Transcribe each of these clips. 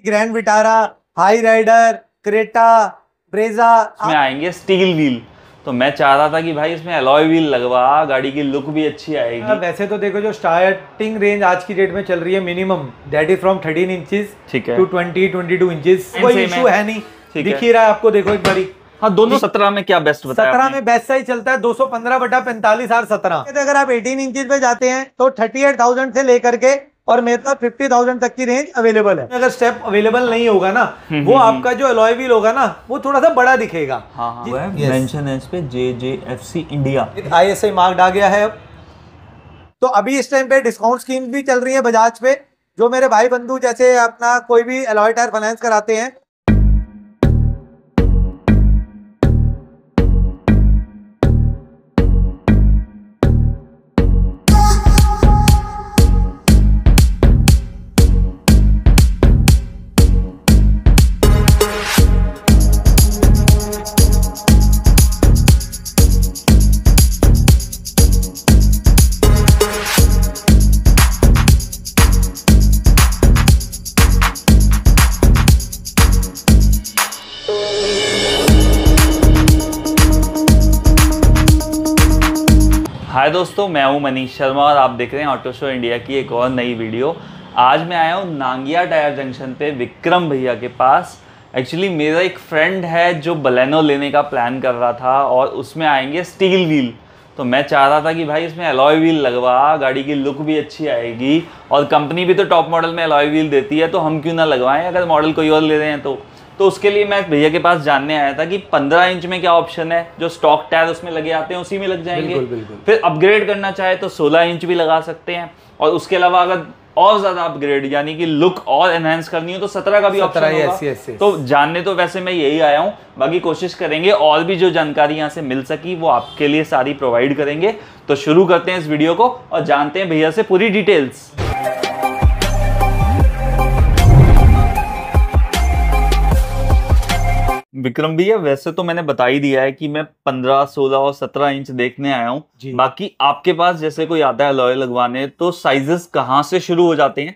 Grand Vitara, Hyryder, Creta, Brezza इसमें आएंगे steel wheel. तो मैं चाह रहा था कि भाई इसमें अलॉय व्हील लगवा, गाड़ी की लुक भी अच्छी आएगी। वैसे तो देखो जो स्टार्टिंग रेंज आज की डेट में चल रही है minimum that is from 13 inches to 20-22 inches. कोई इशू है नहीं, दिख ही रहा है आपको। देखो एक बारी। हाँ, दोनों 17 में क्या बेस्ट बताया? 17 में बेस्ट साइज चलता है 215/45 R17। अगर आप 18 इंचेस पे जाते हैं तो 38,000 से लेकर के और मेरे पास 50,000 तक की रेंज अवेलेबल है। अगर स्टेप अवेलेबल नहीं होगा ना, वो आपका जो अलॉय व्हील होगा ना वो थोड़ा सा बड़ा दिखेगा। मेंशन है इस पे JJFC इंडिया, ISI मार्क्ड आ गया है। अब तो अभी इस टाइम पे डिस्काउंट स्कीम भी चल रही है बजाज पे। जो मेरे भाई बंधु जैसे अपना कोई भी अलॉय टायर फाइनेंस कराते हैं, हाय दोस्तों, मैं हूं मनीष शर्मा और आप देख रहे हैं ऑटो शो इंडिया की एक और नई वीडियो। आज मैं आया हूं नांगिया टायर जंक्शन पे विक्रम भैया के पास। एक्चुअली मेरा एक फ्रेंड है जो बलेनो लेने का प्लान कर रहा था और उसमें आएंगे स्टील व्हील। तो मैं चाह रहा था कि भाई इसमें अलॉय व्हील लगवा, गाड़ी की लुक भी अच्छी आएगी और कंपनी भी तो टॉप मॉडल में अलॉय व्हील देती है, तो हम क्यों ना लगवाएं अगर मॉडल कोई और ले रहे हैं तो उसके लिए मैं भैया के पास जानने आया था कि 15 इंच में क्या ऑप्शन है। जो स्टॉक टायर उसमें लगे आते हैं उसी में लग जाएंगे। बिल्कुल। फिर अपग्रेड करना चाहे तो 16 इंच भी लगा सकते हैं और उसके अलावा अगर और ज्यादा अपग्रेड यानी कि लुक और एनहांस करनी हो तो 17 का भी ऑप्शन होगा। तो जानने तो वैसे मैं यही आया हूँ, बाकी कोशिश करेंगे और भी जो जानकारी यहाँ से मिल सकी वो आपके लिए सारी प्रोवाइड करेंगे। तो शुरू करते हैं इस वीडियो को और जानते हैं भैया से पूरी डिटेल्स। विक्रम भैया, वैसे तो मैंने बता ही दिया है कि मैं 15, 16 और 17 इंच देखने आया हूँ। बाकी आपके पास जैसे कोई आता है अलॉय लगवाने तो साइजेस कहाँ से शुरू हो जाते हैं?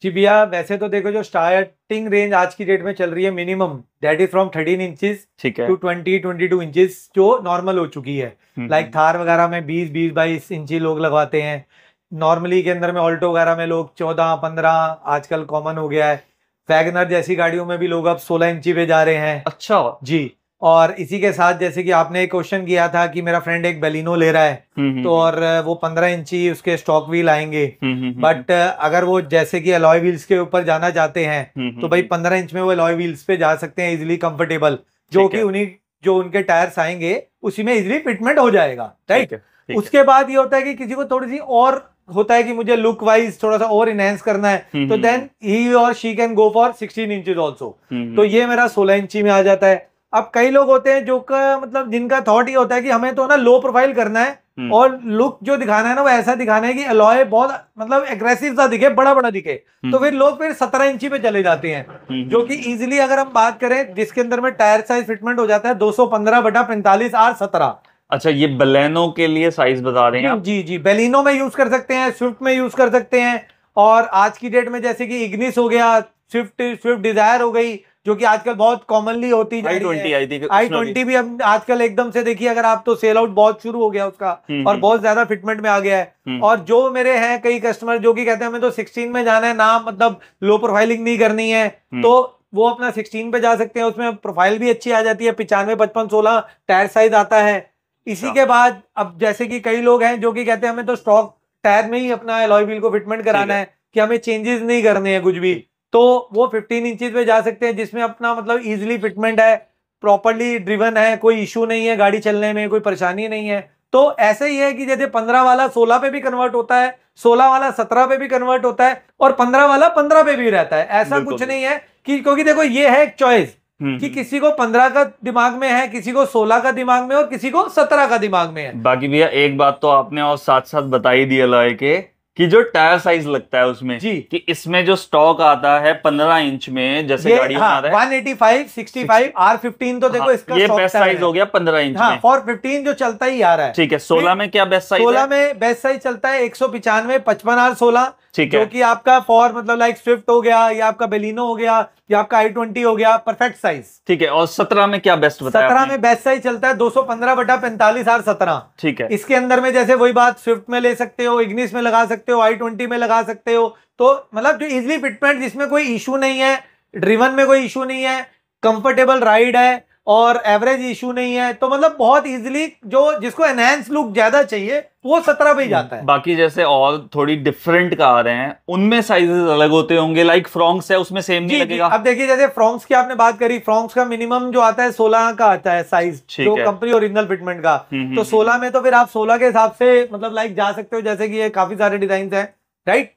जी भैया, वैसे तो देखो जो स्टार्टिंग रेंज आज की डेट में चल रही है minimum that is from 13 inches to 20-22 inches जो नॉर्मल हो चुकी है। लाइक थार वगैरह में 20-22 इंची लोग लगवाते हैं। नॉर्मली के अंदर में ऑल्टो वगैरह में लोग 14-15 आजकल कॉमन हो गया है। वैगनर जैसी गाड़ियों में भी लोग अब 16 इंची पे जा रहे हैं। अच्छा जी। और इसी के साथ जैसे कि आपने एक क्वेश्चन किया था कि मेरा फ्रेंड एक बेलिनो ले रहा है तो और वो 15 इंची उसके स्टॉक व्हील आएंगे। बट अगर वो जैसे कि अलॉय व्हील्स के ऊपर जाना चाहते हैं तो भाई 15 इंच में वो अलॉय व्हील्स पे जा सकते हैं इजिली, कंफर्टेबल, जो कि उन्हीं जो उनके टायर्स आएंगे उसी में इजिली फिटमेंट हो जाएगा। राइट। उसके बाद ये होता है कि किसी को थोड़ी सी और होता है कि मुझे लुक वाइज थोड़ा सा और इनहेंस करना है तो देन ही और she can go for 16 inches also. तो ये मेरा 16 इंची में आ जाता है। अब कई लोग होते हैं जो का मतलब जिनका थॉट ये होता है कि हमें तो ना लो प्रोफाइल करना है और लुक जो दिखाना है ना वो ऐसा दिखाना है कि अलॉय बहुत मतलब एग्रेसिव सा दिखे, बड़ा बड़ा दिखे। तो फिर लोग फिर 17 इंची पे चले जाते हैं जो कि इजिली अगर हम बात करें जिसके अंदर में टायर साइज फिटमेंट हो जाता है 215/45 R17। अच्छा, ये बलेनो के लिए साइज बता रहे हैं आप? जी, बेलिनो में यूज कर सकते हैं, स्विफ्ट में यूज कर सकते हैं। और आज की डेट में जैसे कि इग्निस हो गया, स्विफ्ट डिजायर हो गई जो कि आजकल बहुत कॉमनली होती है। i20 भी अब आजकल एकदम से देखिए अगर आप तो सेल आउट बहुत शुरू हो गया उसका और बहुत ज्यादा फिटमेंट में आ गया है। और जो मेरे हैं कई कस्टमर जो कि कहते हैं हमें तो 16 में जाना है ना, मतलब लो प्रोफाइलिंग नहीं करनी है, तो वो अपना 16 पे जा सकते हैं। उसमें प्रोफाइल भी अच्छी आ जाती है, 95, 55, 16 टायर साइज आता है। इसी के बाद अब जैसे कि कई लोग हैं जो कि कहते हैं हमें तो स्टॉक टायर में ही अपना अलॉय व्हील को फिटमेंट कराना है कि हमें चेंजेस नहीं करने हैं कुछ भी, तो वो 15 इंचेस पे जा सकते हैं जिसमें अपना मतलब इजीली फिटमेंट है, प्रॉपर्ली ड्रिवन है, कोई इशू नहीं है, गाड़ी चलने में कोई परेशानी नहीं है। तो ऐसे ही है कि जैसे 15 वाला 16 पे भी कन्वर्ट होता है, 16 वाला 17 पे भी कन्वर्ट होता है और 15 वाला 15 पे भी रहता है। ऐसा कुछ नहीं है कि क्योंकि देखो ये है एक चॉइस कि किसी को 15 का दिमाग में है, किसी को 16 का दिमाग में और किसी को 17 का दिमाग में है। बाकी भैया एक बात तो आपने और साथ साथ बता ही दी अलॉय के कि जो टायर साइज लगता है उसमें जी, कि इसमें जो स्टॉक आता है 15 इंच में, जैसे गाड़ी में आ रहा है 185, 65, R15 तो देखो इसका ये बेस्ट साइज हो गया 15 इंच में। फॉर 15 जो चलता ही आ रहा है। ठीक है, 16 में क्या बेस्ट साइज है? 16 में बेस्ट साइज चलता है 195 55R16, ठीक है, जो कि आपका फॉर मतलब लाइक स्विफ्ट हो गया या आपका बेलिनो हो गया या आपका i20 हो गया, परफेक्ट साइज। ठीक है, और 17 में क्या बेस्ट बताया? 17 में बेस्ट साइज चलता है 215/45R17। ठीक है, इसके अंदर में जैसे वही बात स्विफ्ट में ले सकते हो, इग्निस में लगा सकते हो, i20 में लगा सकते हो, तो मतलब जो इजिली फिटमेंट जिसमें कोई इशू नहीं है, ड्रिवन में कोई इशू नहीं है, कंफर्टेबल राइड है और एवरेज इशू नहीं है, तो मतलब बहुत इजीली जो जिसको एनहांस लुक ज्यादा चाहिए वो 17 पे ही जाता है। बाकी जैसे और थोड़ी डिफरेंट कार हैं उनमें साइजेस अलग होते होंगे, लाइक फ्रॉन्क्स है उसमें सेम नहीं लगेगा? अब देखिए जैसे फ्रॉन्क्स की आपने बात करी, फ्रॉन्क्स का मिनिमम जो आता है 16 का आता है साइज, जो कंपनी ओरिजिनल फिटमेंट का, तो 16 में तो फिर आप 16 के हिसाब से मतलब लाइक जा सकते हो, जैसे कि ये काफी सारे डिजाइन है, राइट।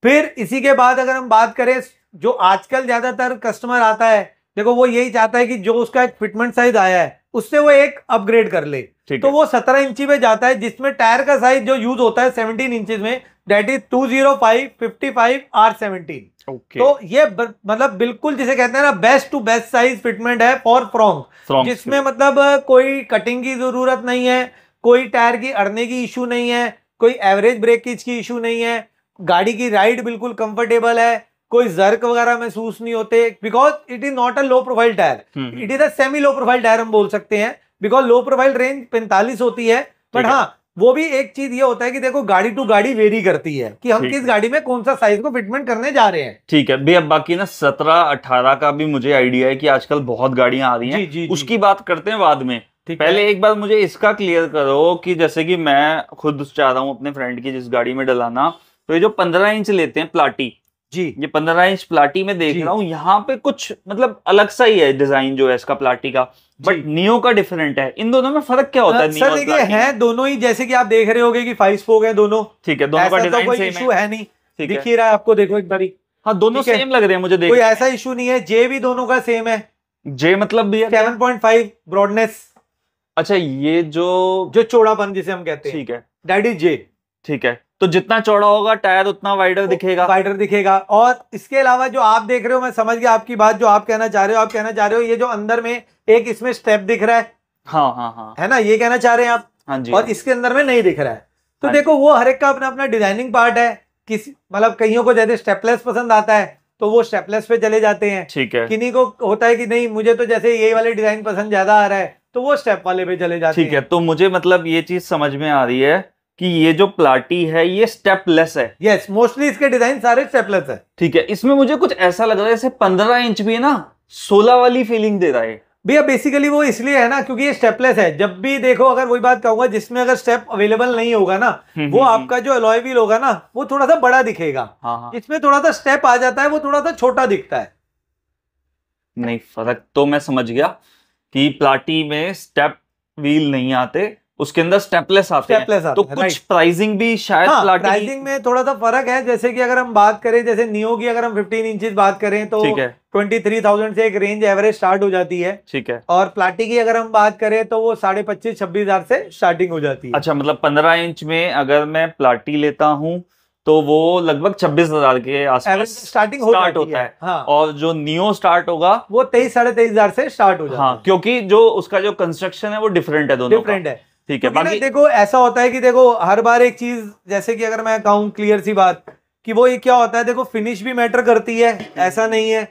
फिर इसी के बाद अगर हम बात करें जो आजकल ज्यादातर कस्टमर आता है, देखो वो यही चाहता है कि जो उसका एक फिटमेंट साइज आया है उससे वो एक अपग्रेड कर ले, तो वो 17 इंची पे जाता है, जिसमें टायर का साइज जो यूज होता है 17 इंचेस में, दैट इज 205/55R17। तो ये मतलब बिल्कुल जिसे कहते हैं ना best to best size fitment है फॉर फ्रॉन्क, जिसमें मतलब कोई कटिंग की जरूरत नहीं है, कोई टायर की अड़ने की इशू नहीं है, कोई एवरेज ब्रेकेज की इशू नहीं है, गाड़ी की राइड बिल्कुल कंफर्टेबल है, कोई जर्क वगैरह महसूस नहीं होते, because it is not a low profile tyre, it is a semi low profile tyre हम बोल सकते हैं, बिकॉज लो प्रोफाइल रेंज 45 होती है, बट हाँ वो भी एक चीज ये होता है कि देखो गाड़ी टू गाड़ी वेरी करती है कि हम किस गाड़ी में कौन सा साइज को फिटमेंट करने जा रहे हैं। ठीक है भैया, बाकी ना 17-18 का भी मुझे आइडिया है कि आजकल बहुत गाड़ियां आ रही हैं, जी, उसकी बात करते हैं बाद में। पहले एक बार मुझे इसका क्लियर करो कि जैसे कि मैं खुद चाह रहा हूँ अपने फ्रेंड की जिस गाड़ी में डलाना, तो ये जो 15 इंच लेते हैं प्लाटी, जी ये 15 इंच प्लाटी में देख रहा हूँ, यहाँ पे कुछ मतलब अलग सा ही है डिजाइन जो है इसका प्लाटी का, बट नियो का डिफरेंट है। इन दोनों में फर्क क्या होता है? सर देखिए है दोनों ही, जैसे कि आप देख रहे होगे कि 5 स्पोक है दोनों, ठीक है, दोनों का डिजाइन कोई इशू है नहीं, दिख ही रहा है आपको, देखो एक बारी, हाँ दोनों सेम लग रहे हैं मुझे, कोई ऐसा इशू नहीं है। जे भी दोनों का सेम है, जे मतलब भी 7.5 ब्रॉडनेस। अच्छा, ये जो चौड़ापन जिसे हम कहते हैं, ठीक है, दैट इज जे। ठीक है, तो जितना चौड़ा होगा टायर उतना वाइडर दिखेगा। और इसके अलावा जो आप देख रहे हो, मैं समझ गया आपकी बात, जो आप कहना चाह रहे हो, ये जो अंदर में एक इसमें स्टेप दिख रहा है, हाँ है ना, ये कहना चाह रहे हैं आप? हाँ जी। और इसके अंदर में नहीं दिख रहा है, तो देखो वो हर एक का अपना अपना डिजाइनिंग पार्ट है। किसी मतलब कईयों को जैसे स्टेपलेस पसंद आता है तो वो स्टेपलेस पे चले जाते हैं, ठीक है, किन्हीं को होता है कि नहीं मुझे तो जैसे ये वाले डिजाइन पसंद ज्यादा आ रहा है तो वो स्टेप वाले पे चले जाते हैं। ठीक है, तो मुझे मतलब ये चीज समझ में आ रही है कि ये जो प्लाटी है ये स्टेपलेस है। यस, मोस्टली इसके डिजाइन सारे स्टेपलेस है। ठीक है, इसमें मुझे कुछ ऐसा लग रहा है जैसे 15 इंच भी है ना 16 वाली फीलिंग दे रहा है भैया। बेसिकली वो इसलिए है ना क्योंकि ये स्टेपलेस है। जब भी देखो, अगर वही बात कहूंगा, जिसमें अगर स्टेप अवेलेबल नहीं होगा ना, वो आपका जो अलॉय व्हील होगा ना वो थोड़ा सा बड़ा दिखेगा, इसमें थोड़ा सा स्टेप आ जाता है, वो थोड़ा सा छोटा दिखता है। नहीं, फर्क तो मैं समझ गया कि प्लाटी में स्टेप व्हील नहीं आते, उसके अंदर स्टेपलेस आते हैं। तो कुछ प्राइसिंग भी शायद प्राइसिंग में थोड़ा सा फर्क है। जैसे कि अगर हम बात करें, जैसे नियो की अगर हम 15 इंचेस बात करें तो 23,000 से एक रेंज एवरेज स्टार्ट हो जाती है, ठीक है। और प्लाटी की अगर हम बात करें तो वो 25,000-26,000 से स्टार्टिंग हो जाती है। अच्छा, मतलब 15 इंच में अगर मैं प्लाटी लेता हूँ तो वो लगभग 26,000 के आसपास स्टार्टिंग होता है। हाँ। और जो नियो स्टार्ट होगा वो 23,000-23,500 से स्टार्ट हो जाता है। क्योंकि जो उसका जो कंस्ट्रक्शन है वो डिफरेंट है, दोनों डिफरेंट है। ठीक है, बाकी देखो ऐसा होता है कि देखो हर बार एक चीज, जैसे कि अगर मैं कहूँ क्लियर सी बात, कि वो ये क्या होता है, देखो फिनिश भी मैटर करती है, ऐसा नहीं है,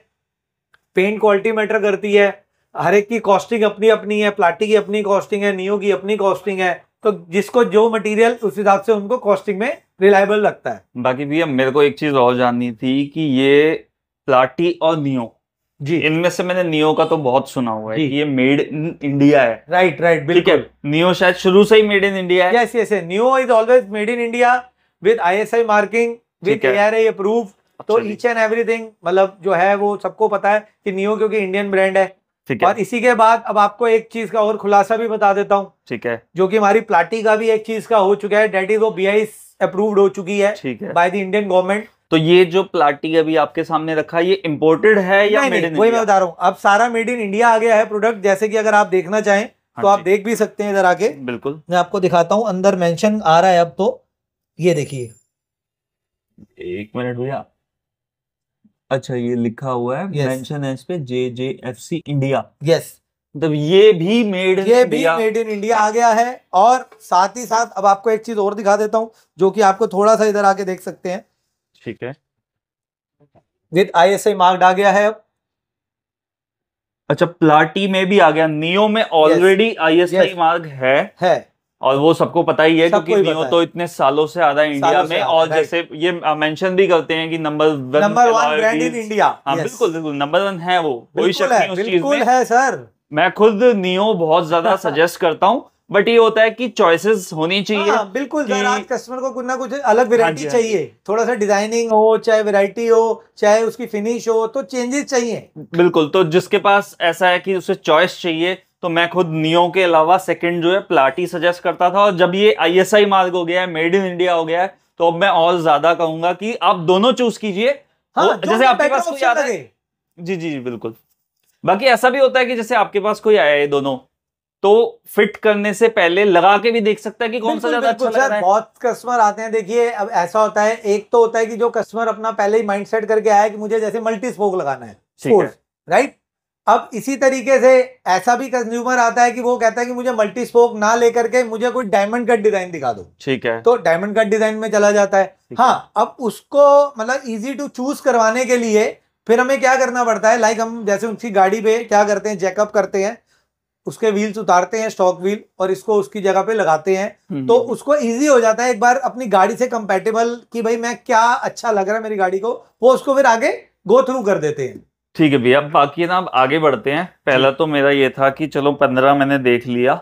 पेंट क्वालिटी मैटर करती है, हर एक की कॉस्टिंग अपनी अपनी है, प्लाटी की अपनी कॉस्टिंग है, नियो की अपनी कॉस्टिंग है, तो जिसको जो मटेरियल उस हिसाब से उनको कॉस्टिंग में रिलायबल लगता है। बाकी भैया मेरे को एक चीज और जाननी थी कि ये प्लाटी और नियो जी, इनमें से मैंने नियो का तो बहुत सुना हुआ है कि ये मेड इन इंडिया है। राइट बिल्कुल। नियो शायद शुरू से ही मेड इन इंडिया है। Yes, neo is always made in India with ISI marking, with ARAI approve. तो ईच एंड एवरीथिंग मतलब जो है वो सबको पता है कि नियो क्योंकि इंडियन ब्रांड है। और इसी के बाद अब आपको एक चीज का और खुलासा भी बता देता हूँ, ठीक है, जो कि हमारी प्लाटी का भी एक चीज का हो चुका है, डेट इज वो BIS अप्रूव्ड हो चुकी है बाय द इंडियन गवर्नमेंट। तो ये जो प्लाटी अभी आपके सामने रखा है ये इंपोर्टेड है या मेड इन इंडिया? वही मैं बता रहा हूँ, अब सारा मेड इन इंडिया आ गया है प्रोडक्ट। जैसे कि अगर आप देखना चाहें तो आप देख भी सकते हैं इधर आके। बिल्कुल, मैं आपको दिखाता हूँ, अंदर मेंशन आ रहा है अब, तो ये देखिए एक मिनट भैया, अच्छा ये लिखा हुआ है मेंशन है इस पे JJFC इंडिया। यस, मतलब ये भी मेड इन इंडिया आ गया है। और साथ ही साथ अब आपको एक चीज और दिखा देता हूं, जो कि आपको थोड़ा सा इधर आके देख सकते हैं। ठीक है, विद ISI मार्क्ड आ गया है। अच्छा प्लाटी में भी आ गया, नियो में ऑलरेडी ISI मार्क है और वो सबको पता ही है क्योंकि नियो तो इतने सालों से आ रहा है इंडिया में। और जैसे ये मेंशन भी करते हैं कि number one brand in India. हाँ बिल्कुल बिल्कुल, नंबर 1 है वो, कोई शक नहीं उस चीज में है सर। मैं खुद नियो बहुत ज्यादा सजेस्ट करता हूँ, बट ये होता है कि चॉइसेस होनी चाहिए। हाँ, बिल्कुल सर, आज कस्टमर को कुछ ना कुछ अलग वैरायटी चाहिए, थोड़ा सा डिजाइनिंग हो, चाहे वैरायटी हो, चाहे उसकी फिनिश हो, तो चेंजेस चाहिए। बिल्कुल, तो जिसके पास ऐसा है कि उसे चॉइस चाहिए, तो मैं खुद नियो के अलावा सेकंड जो है प्लाटी सजेस्ट करता था। और जब ये ISI मार्क हो गया है, मेड इन इंडिया हो गया है, तो अब मैं और ज्यादा कहूंगा कि आप दोनों चूज कीजिए। हाँ, जैसे आपके पास कोई आता है, जी जी बिल्कुल। बाकी ऐसा भी होता है कि जैसे आपके पास कोई आया है दोनों, तो फिट करने से पहले लगा के भी देख सकता है कि कौन सा ज्यादा अच्छा लग रहा है। बहुत कस्टमर आते हैं, देखिए अब ऐसा होता है, एक तो होता है कि जो कस्टमर अपना पहले ही माइंड सेट करके आया है कि मुझे जैसे मल्टी स्पोक लगाना है, राइट। अब इसी तरीके से ऐसा भी कंज्यूमर आता है कि वो कहता है कि मुझे मल्टी स्पोक ना लेकर के मुझे कोई डायमंड कट डिजाइन दिखा दो, ठीक है, तो डायमंड कट डिजाइन में चला जाता है। हाँ, अब उसको मतलब इजी टू चूज करवाने के लिए फिर हमें क्या करना पड़ता है, लाइक हम जैसे उसकी गाड़ी पे क्या करते हैं, चेकअप करते हैं, उसके व्हील्स उतारते हैं, स्टॉक व्हील, और इसको उसकी जगह पे लगाते हैं, तो उसको इजी हो जाता है एक बार अपनी गाड़ी से कंपैटिबल कि भाई मैं क्या अच्छा लग रहा है मेरी गाड़ी को, वो उसको फिर आगे गो थ्रू कर देते हैं। ठीक है भैया, बाकी ना अब आगे बढ़ते हैं। पहला तो मेरा ये था कि चलो 15 मैंने देख लिया,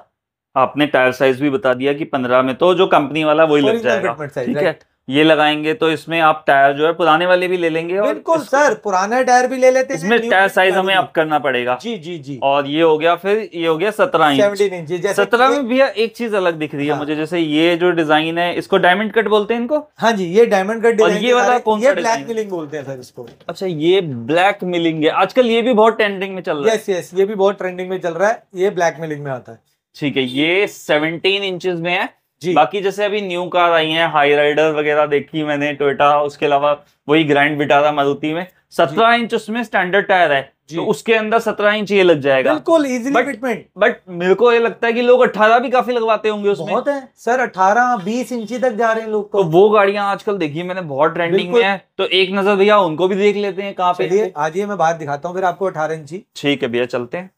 आपने टायर साइज भी बता दिया कि 15 में तो जो कंपनी वाला वही लग जाएगा, ठीक है। ये लगाएंगे तो इसमें आप टायर जो है पुराने वाले भी ले लेंगे। बिल्कुल सर, पुराने टायर भी ले लेते हैं, इसमें टायर साइज हमें अप करना पड़ेगा। जी जी जी। और ये हो गया, फिर ये हो गया 17 इंच। 17 इंच। 17 में भैया एक चीज अलग दिख रही है मुझे, जैसे ये जो डिजाइन है, इसको डायमंड कट बोलते हैं इनको। हाँ जी, ये डायमंड कट डिजाइन। और ये वाला कौन सा? ब्लैक मिलिंग बोलते हैं सर इसको। अच्छा, ये ब्लैक मिलिंग है, आजकल ये भी बहुत ट्रेंडिंग में चल रहा है। यस यस, ये भी बहुत ट्रेंडिंग में चल रहा है, ये ब्लैक मिलिंग में आता है। ठीक है, ये 17 इंचेस में है। बाकी जैसे अभी न्यू कार आई हैं, हाई राइडर वगैरह देखी मैंने टोयोटा, उसके अलावा वही ग्रैंड विटारा मारुति में 17 इंच उसमें स्टैंडर्ड टायर है, तो उसके अंदर 17 इंच ये लग जाएगा बिल्कुल इजीली फिटमेंट। बट मेरे को ये लगता है कि लोग 18 भी काफी लगवाते होंगे उसमें। बहुत है सर, 18-20 इंची तक जा रहे हैं लोग। तो वो गाड़ियां आजकल देखी मैंने बहुत ट्रेंडिंग में है, तो एक नजर भैया उनको भी देख लेते हैं कहाँ पे। आज ये मैं बाहर दिखाता हूँ फिर आपको 18 इंची। ठीक है भैया, चलते हैं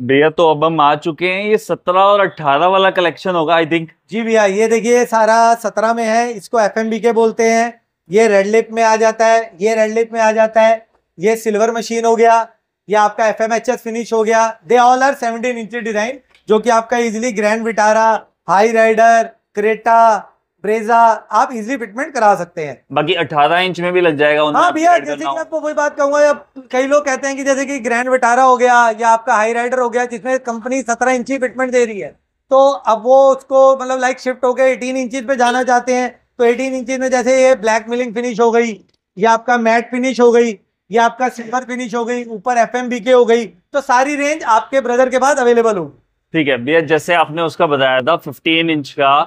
भैया। तो अब हम आ चुके हैं, ये 17 और 18 वाला कलेक्शन होगा आई थिंक। जी भैया, ये देखिए सारा 17 में है, इसको FMBK बोलते हैं। ये रेड लिप में आ जाता है, ये रेड लिप में आ जाता है, ये सिल्वर मशीन हो गया, ये आपका FMHS फिनिश हो गया। They all are 17 inch design, जो कि आपका easily Grand Vitara, Hyryder, Creta, Brezza आप इजीली फिटमेंट करा सकते हैं। बाकी 18 इंच में भी लग जाएगा। हाँ भैया, जैसे कि मैं आपको वही बात कहूंगा, अब कई लोग कहते हैं कि जैसे कि ग्रैंड विटारा हो गया या आपका हाई राइडर हो गया, जिसमें कंपनी 17 इंची फिटमेंट दे रही है, तो अब वो उसको मतलब लाइक शिफ्ट होकर 18 इंचेस पे जाना चाहते हैं। तो 18 इंचेस में जैसे ये ब्लैक मिलिंग फिनिश हो गई, या आपका मैट फिनिश हो गई, या आपका सिल्वर फिनिश हो गई, ऊपर FMBK हो गई, तो सारी रेंज आपके ब्रदर के पास अवेलेबल हो। ठीक है भैया, जैसे आपने उसका बताया था 15 इंच का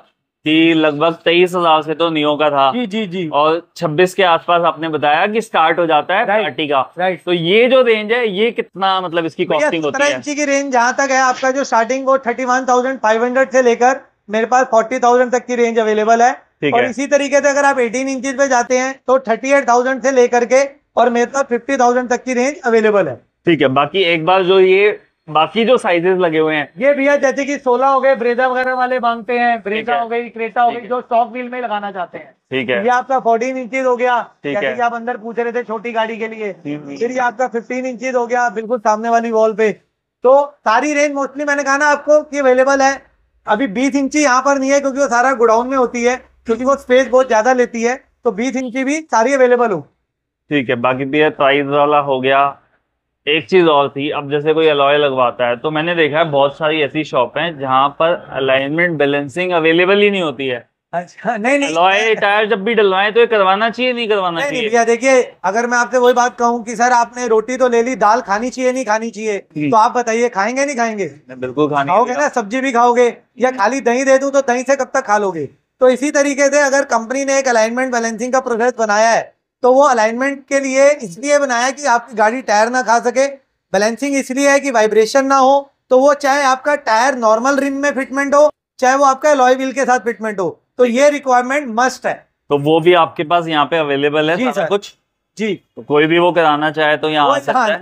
कि लगभग 23,000 से तो नियो का था। जी जी जी। और 26 के आसपास आपने बताया कि स्टार्ट हो जाता है पार्टी का। राइट। तो ये जो रेंज है, ये कितना मतलब इसकी कॉस्टिंग होती है? 17 इंची की रेंज जहां तक है आपका, जो स्टार्टिंग वो 31,500 से लेकर मेरे पास 40,000 तक की रेंज अवेलेबल है। और इसी तरीके से अगर आप 18 इंचेस पे जाते हैं तो 38,000 से लेकर के और मेरे पास 50,000 तक की रेंज अवेलेबल है। ठीक है, बाकी एक बार जो ये बाकी जो साइजेस लगे हुए हैं, ये भैया जैसे कि 16 हो गए, ब्रेजा वगैरह वाले मांगते हैं, ब्रेजा हो गई, क्रेटा हो गई, जो स्टॉक व्हील में लगाना चाहते हैं। ठीक है, ये आपका 14 इंचेस हो गया, जैसे कि आप अंदर पूछ रहे थे छोटी गाड़ी के लिए। फिर ये आपका 15 इंचेस हो गया, बिल्कुल सामने वाली वॉल पे। तो सारी रेंज मोस्टली मैंने कहा ना आपको कि अवेलेबल है। अभी 20 इंची यहाँ पर नहीं है क्योंकि वो सारा गोडाउन में होती है, क्योंकि वो स्पेस बहुत ज्यादा लेती है, तो 20 इंची भी सारी अवेलेबल हो। ठीक है, बाकी भैया प्राइस वाला हो गया। एक चीज और थी, अब जैसे कोई अलॉय लगवाता है, तो मैंने देखा है बहुत सारी ऐसी शॉप हैं जहां पर अलाइनमेंट बैलेंसिंग अवेलेबल ही नहीं होती है। अच्छा, नहीं अलॉय टायर जब भी डलवाएं तो ये करवाना चाहिए, नहीं करवाना चाहिए? भैया देखिए, अगर मैं आपसे वही बात कहूँ कि सर आपने रोटी तो ले ली, दाल खानी चाहिए नहीं खानी चाहिए, तो आप बताइए खाएंगे नहीं खाएंगे? बिल्कुल खाओगे ना, सब्जी भी खाओगे, या खाली दही दे दूं तो दही से कब तक खा लोगे? तो इसी तरीके से अगर कंपनी ने एक अलाइनमेंट बैलेंसिंग का प्रोसेस बनाया है तो वो अलाइनमेंट के लिए इसलिए बनाया कि आपकी गाड़ी टायर ना खा सके, बैलेंसिंग इसलिए है कि वाइब्रेशन ना हो, तो वो चाहे आपका टायर नॉर्मल रिम में फिटमेंट हो चाहे वो आपका अलॉय व्हील के साथ फिटमेंट हो, तो ये रिक्वायरमेंट मस्ट है। तो वो भी आपके पास यहाँ पे अवेलेबल है सारा कुछ जी, तो कोई भी वो कराना चाहे तो यहाँ आ सकता है।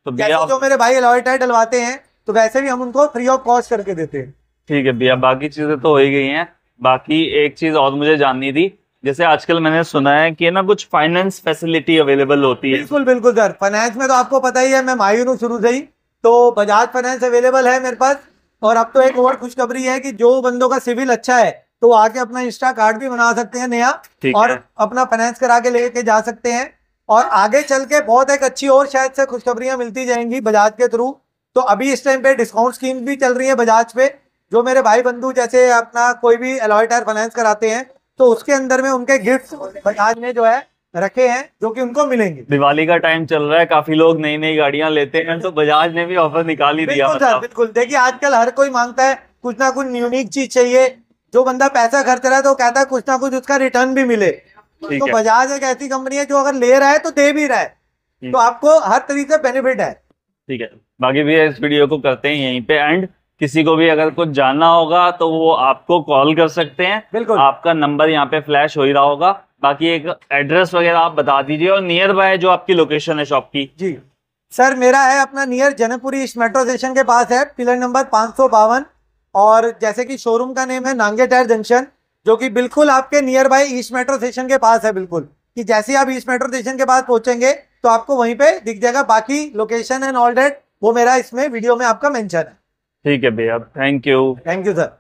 तो भैया जो मेरे भाई अलॉय टायर डलवाते हैं तो वैसे भी हम उनको फ्री ऑफ कॉस्ट करके देते हैं। ठीक है भैया, बाकी चीजें तो हो ही गई हैं। बाकी एक चीज और मुझे जाननी थी, जैसे आजकल मैंने सुना है कि ना कुछ फाइनेंस फैसिलिटी अवेलेबल होती है। बिल्कुल बिल्कुल सर, फाइनेंस में तो आपको पता ही है मैं मायूर हूँ शुरू से ही, तो बजाज फाइनेंस अवेलेबल है मेरे पास। और अब तो एक और खुशखबरी है कि जो बंदों का सिविल अच्छा है तो आके अपना इंस्टा कार्ड भी बना सकते हैं नया और अपना फाइनेंस करा के लेके जा सकते हैं। और आगे चल के बहुत एक अच्छी और शायद से खुशखबरियां मिलती जाएंगी बजाज के थ्रू। तो अभी इस टाइम पे डिस्काउंट स्कीम भी चल रही है बजाज पे, जो मेरे भाई बंधु जैसे अपना कोई भी अलॉय टायर फाइनेंस कराते हैं तो उसके अंदर में उनके गिफ्ट बजाज ने जो है रखे हैं जो कि उनको मिलेंगे। दिवाली का टाइम चल रहा है, काफी लोग नई नई गाड़ियां लेते हैं, तो बजाज ने भी ऑफर निकाल ही दिया। बिल्कुल सर, बिल्कुल। देखिए आजकल हर कोई मांगता है कुछ ना कुछ यूनिक चीज चाहिए, जो बंदा पैसा खर्च रहा है तो कहता है कुछ ना कुछ उसका रिटर्न भी मिले। तो बजाज एक ऐसी कंपनी है जो अगर ले रहा है तो दे भी रहा है, तो आपको हर तरीके से बेनिफिट है। ठीक है, बाकी भी इस वीडियो को करते हैं यहीं पे एंड। किसी को भी अगर कुछ जानना होगा तो वो आपको कॉल कर सकते हैं। बिल्कुल, आपका नंबर यहाँ पे फ्लैश हो ही रहा होगा। बाकी एक एड्रेस वगैरह आप बता दीजिए और नियर बाय जो आपकी लोकेशन है शॉप की। जी सर, मेरा है अपना near Janakpuri east metro station के पास है, पिलर नंबर 552। और जैसे कि शोरूम का नेम है नांगे टायर जंक्शन, जो कि बिल्कुल आपके near by east metro station के पास है। बिल्कुल कि जैसे आप ईस्ट मेट्रो स्टेशन के पास पहुंचेंगे तो आपको वहीं पे दिख जाएगा। बाकी लोकेशन एंड ऑल डेट वो मेरा इसमें वीडियो में आपका मेंशन है। ठीक है भैया, thank you. Thank you sir.